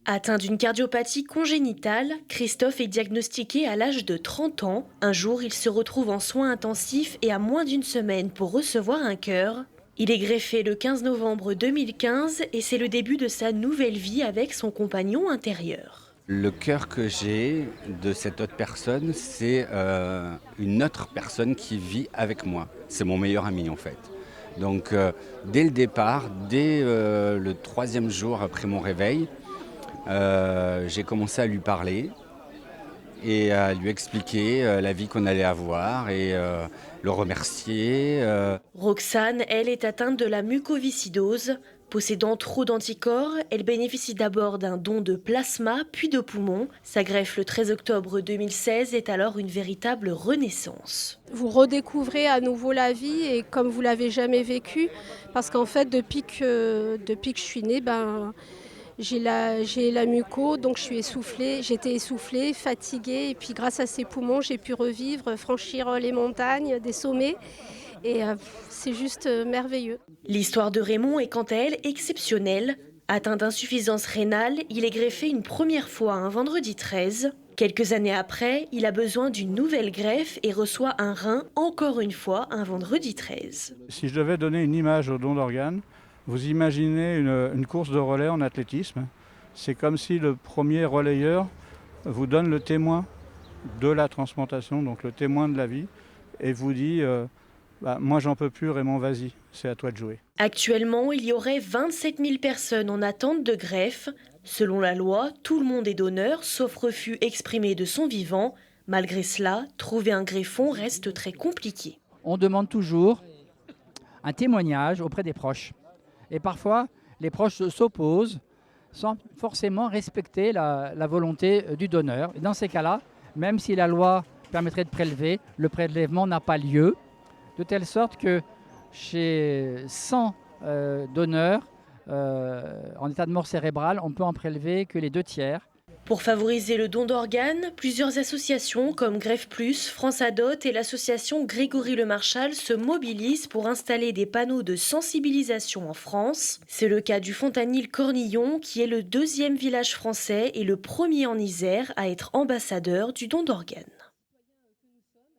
Atteint d'une cardiopathie congénitale, Christophe est diagnostiqué à l'âge de 30 ans. Un jour, il se retrouve en soins intensifs et a moins d'une semaine pour recevoir un cœur. Il est greffé le 15 novembre 2015 et c'est le début de sa nouvelle vie avec son compagnon intérieur. Le cœur que j'ai de cette autre personne, c'est une autre personne qui vit avec moi. C'est mon meilleur ami en fait. Donc dès le départ, dès le troisième jour après mon réveil, j'ai commencé à lui parler et à lui expliquer la vie qu'on allait avoir et le remercier. Roxane, elle, est atteinte de la mucoviscidose. Possédant trop d'anticorps, elle bénéficie d'abord d'un don de plasma puis de poumons. Sa greffe le 13 octobre 2016 est alors une véritable renaissance. Vous redécouvrez à nouveau la vie et comme vous l'avez jamais vécu, parce qu'en fait depuis que je suis née, j'ai la muco, donc j'étais essoufflée, fatiguée et puis grâce à ces poumons j'ai pu revivre, franchir les montagnes, des sommets et c'est juste merveilleux. L'histoire de Raymond est quant à elle exceptionnelle. Atteint d'insuffisance rénale, il est greffé une première fois un vendredi 13. Quelques années après, il a besoin d'une nouvelle greffe et reçoit un rein encore une fois un vendredi 13. Si je devais donner une image au don d'organes, vous imaginez une course de relais en athlétisme. C'est comme si le premier relayeur vous donne le témoin de la transplantation, donc le témoin de la vie, et vous dit moi j'en peux plus Raymond, vas-y, c'est à toi de jouer. Actuellement, il y aurait 27 000 personnes en attente de greffe. Selon la loi, tout le monde est donneur, sauf refus exprimé de son vivant. Malgré cela, trouver un greffon reste très compliqué. On demande toujours un témoignage auprès des proches. Et parfois, les proches s'opposent sans forcément respecter la volonté du donneur. Et dans ces cas-là, même si la loi permettrait de prélever, le prélèvement n'a pas lieu, de telle sorte que chez 100 donneurs en état de mort cérébrale, on peut en prélever que les 2/3. Pour favoriser le don d'organes, plusieurs associations comme Greffe Plus, France Adot et l'association Grégory Le Marchal se mobilisent pour installer des panneaux de sensibilisation en France. C'est le cas du Fontanil-Cornillon qui est le 2e village français et le premier en Isère à être ambassadeur du don d'organes.